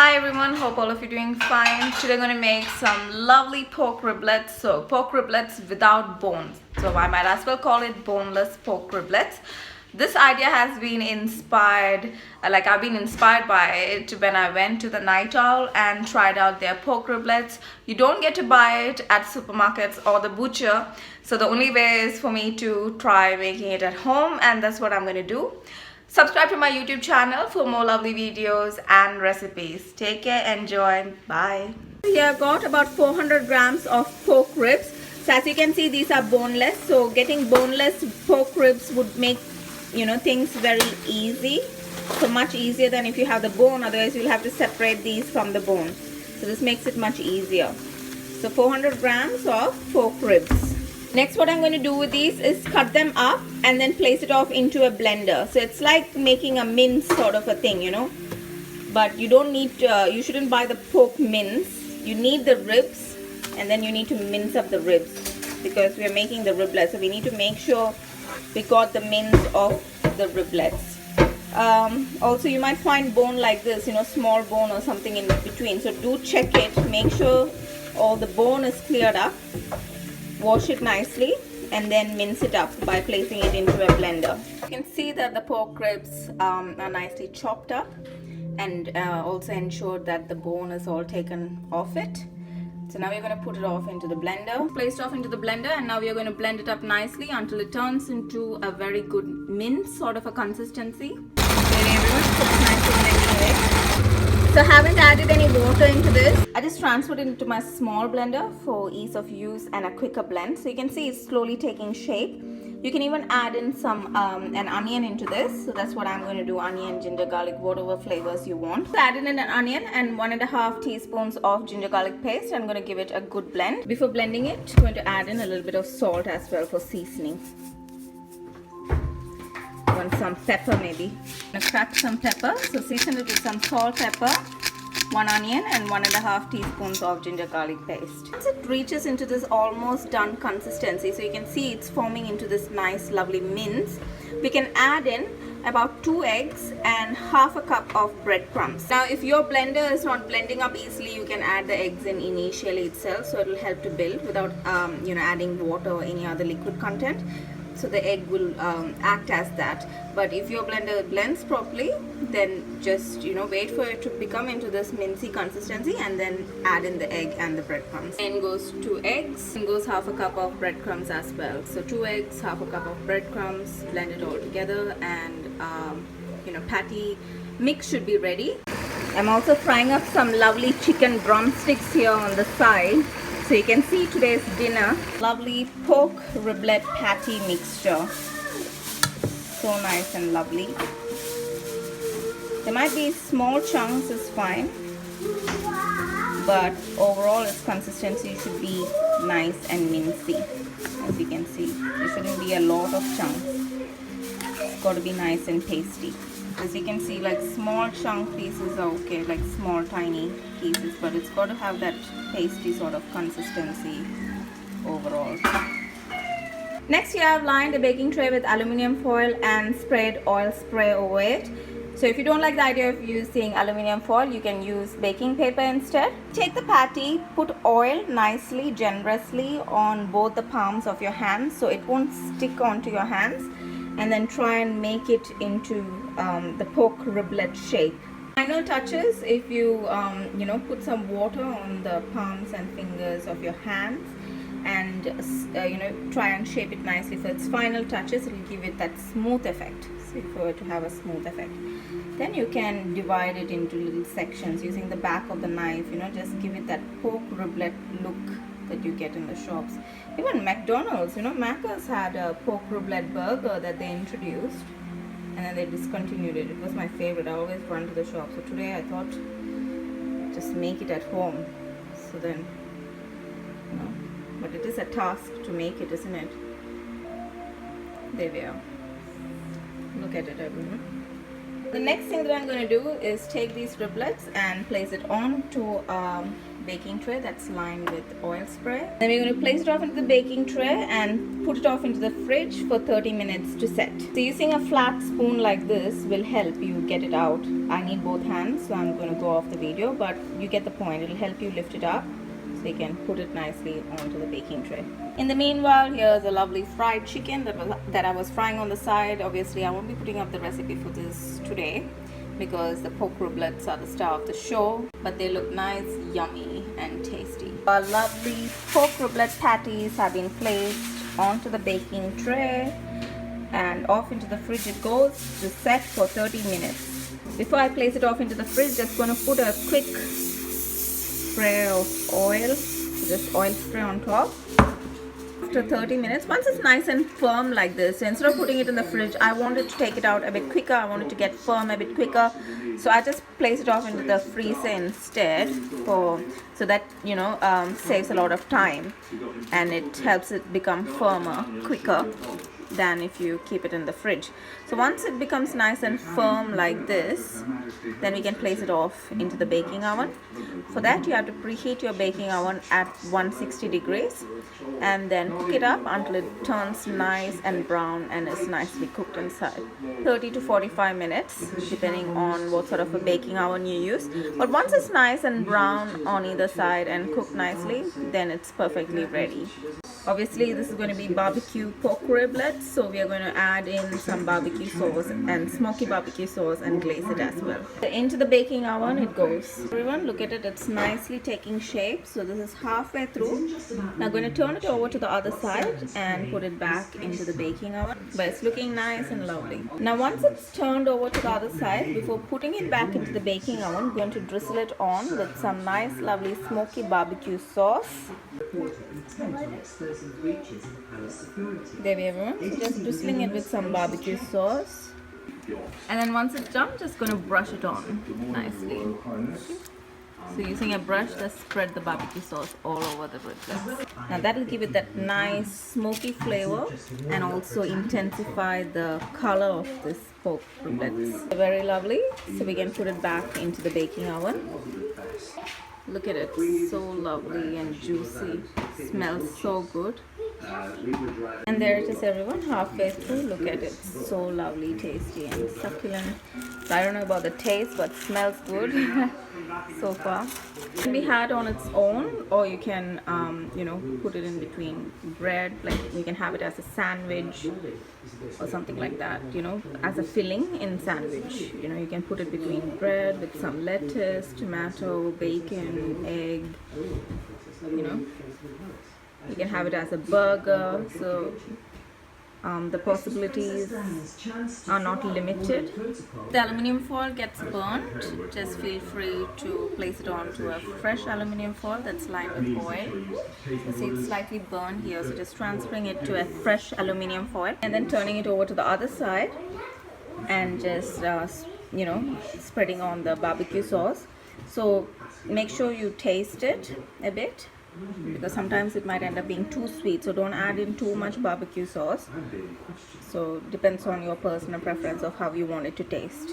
Hi everyone, hope all of you doing fine. Today I'm going to make some lovely pork riblets. So pork riblets without bones. So I might as well call it boneless pork riblets. This idea has been inspired, I've been inspired by it when I went to the Night Owl and tried out their pork riblets. You don't get to buy it at supermarkets or the butcher. So the only way is for me to try making it at home, and that's what I'm going to do. Subscribe to my YouTube channel for more lovely videos and recipes. Take care, enjoy, bye. Here I've got about 400 grams of pork ribs. So as you can see, these are boneless. So getting boneless pork ribs would make, things very easy. So much easier than if you have the bone. Otherwise, you'll have to separate these from the bone. So this makes it much easier. So 400 grams of pork ribs. Next, what I'm going to do with these is cut them up and then place it off into a blender. So it's like making a mince sort of a thing, But you don't need you shouldn't buy the pork mince. You need the ribs, and then you need to mince up the ribs because we are making the riblets. So we need to make sure we got the mince of the riblets. Also, you might find bone like this, small bone or something in between. So do check it. Make sure all the bone is cleared up. Wash it nicely and then mince it up by placing it into a blender. You can see that the pork ribs are nicely chopped up, and also ensure that the bone is all taken off it. So now we're going to put it off into the blender. Placed off into the blender, and now we are going to blend it up nicely until it turns into a very good mince sort of a consistency. Very everyone, put nicely blending it. So I haven't added any water into this. I just transferred it into my small blender for ease of use and a quicker blend. So you can see it's slowly taking shape. You can even add in some an onion into this. So that's what I'm going to do: onion, ginger, garlic, whatever flavors you want. So add in an onion and 1.5 teaspoons of ginger garlic paste. I'm going to give it a good blend. Before blending it, I'm going to add in a little bit of salt as well for seasoning. Want some pepper maybe. I'm going to crack some pepper. So season it with some salt, pepper, 1 onion and 1.5 teaspoons of ginger garlic paste. Once it reaches into this almost done consistency, so you can see it's forming into this nice lovely mince, we can add in about 2 eggs and half a cup of breadcrumbs. Now if your blender is not blending up easily, you can add the eggs in initially itself, so it will help to build without adding water or any other liquid content. So the egg will act as that. But if your blender blends properly, then just wait for it to become into this mincy consistency and then add in the egg and the breadcrumbs. And goes 2 eggs, and goes half a cup of breadcrumbs as well. So 2 eggs, half a cup of breadcrumbs, blend it all together, and patty mix should be ready. I'm also frying up some lovely chicken drumsticks here on the side. So you can see today's dinner, lovely pork riblet patty mixture. So nice and lovely. There might be small chunks, is fine. But overall its consistency should be nice and mincy. As you can see, there shouldn't be a lot of chunks. It's got to be nice and tasty. As you can see, like small chunk pieces are okay, like small tiny pieces, but it's got to have that pasty sort of consistency overall. Next, here I've lined a baking tray with aluminium foil and sprayed oil spray over it. So if you don't like the idea of using aluminium foil, you can use baking paper instead. Take the patty, put oil nicely, generously on both the palms of your hands so it won't stick onto your hands, and then try and make it into the pork riblet shape. Final touches, if you put some water on the palms and fingers of your hands and try and shape it nicely for its final touches, it will give it that smooth effect. So if you were to have a smooth effect, then you can divide it into little sections using the back of the knife. Just give it that pork riblet look that you get in the shops. Even McDonald's, Macca's had a pork riblet burger that they introduced, and then they discontinued it. It was my favorite. I always run to the shop. So today I thought, just make it at home. So then, but it is a task to make it, isn't it? There we are. Look at it, everyone. The next thing that I'm going to do is take these riblets and place it onto baking tray that's lined with oil spray. Then we're going to place it off into the baking tray and put it off into the fridge for 30 minutes to set. So using a flat spoon like this will help you get it out. I need both hands, so I'm going to go off the video, but you get the point. It'll help you lift it up so you can put it nicely onto the baking tray. In the meanwhile, here's a lovely fried chicken that I was frying on the side. Obviously, I won't be putting up the recipe for this today because the pork riblets are the star of the show, but they look nice, yummy and tasty. Our lovely pork riblet patties have been placed onto the baking tray and off into the fridge it goes to set for 30 minutes. Before I place it off into the fridge, just going to put a quick spray of oil, just oil spray on top. After 30 minutes, once it's nice and firm like this, so instead of putting it in the fridge, I wanted to take it out a bit quicker. I wanted to get firm a bit quicker, so I just place it off into the freezer instead, so that saves a lot of time and it helps it become firmer quicker than if you keep it in the fridge. So once it becomes nice and firm like this, then we can place it off into the baking oven. For that, you have to preheat your baking oven at 160 degrees and then cook it up until it turns nice and brown and is nicely cooked inside. 30 to 45 minutes depending on what sort of a baking oven you use, but once it's nice and brown on either side and cooked nicely, then it's perfectly ready. Obviously, this is going to be barbecue pork riblets, so we are going to add in some barbecue sauce and smoky barbecue sauce and glaze it as well. Into the baking oven it goes. Everyone, look at it, it's nicely taking shape. So this is halfway through. Now I'm going to turn it over to the other side and put it back into the baking oven, but it's looking nice and lovely. Now once it's turned over to the other side, before putting it back into the baking oven, I'm going to drizzle it on with some nice lovely smoky barbecue sauce. There we have it. So just drizzling it with some barbecue sauce, and then once it's done, just going to brush it on nicely. So using a brush, just spread the barbecue sauce all over the riblets. Now that will give it that nice smoky flavor and also intensify the color of this pork riblets. Very lovely. So we can put it back into the baking oven. Look at it, so lovely and juicy. Smells so good. And there it is, everyone, halfway through. Look at it, so lovely, tasty and succulent. So I don't know about the taste, but smells good so far. It can be had on its own, or you can put it in between bread. Like you can have it as a sandwich or something like that, as a filling in sandwich. You can put it between bread with some lettuce, tomato, bacon, egg. You can have it as a burger. So the possibilities are not limited. The aluminium foil gets burnt, just feel free to place it onto a fresh aluminium foil that's lined with oil. You see it's slightly burned here, so just transferring it to a fresh aluminium foil and then turning it over to the other side and just spreading on the barbecue sauce. So make sure you taste it a bit, because sometimes it might end up being too sweet, so don't add in too much barbecue sauce. So depends on your personal preference of how you want it to taste.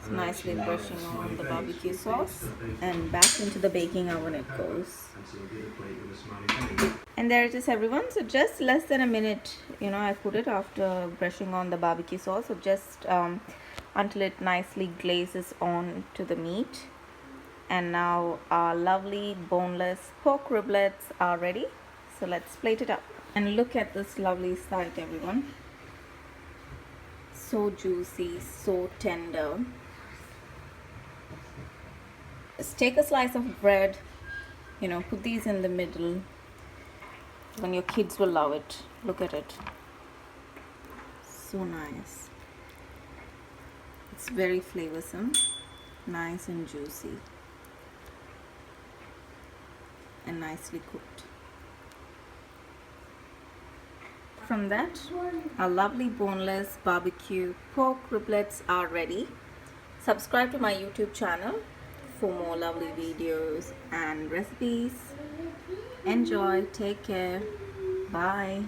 So nicely brushing on the barbecue sauce and back into the baking oven it goes. And there it is, everyone. So just less than a minute I put it after brushing on the barbecue sauce, so just until it nicely glazes on to the meat. And now our lovely boneless pork riblets are ready. So let's plate it up. And look at this lovely sight, everyone. So juicy, so tender. Just take a slice of bread, put these in the middle. When your kids will love it. Look at it. So nice. It's very flavorsome, nice and juicy, and nicely cooked. From that, our lovely boneless barbecue pork riblets are ready. Subscribe to my YouTube channel for more lovely videos and recipes. Enjoy, take care, bye.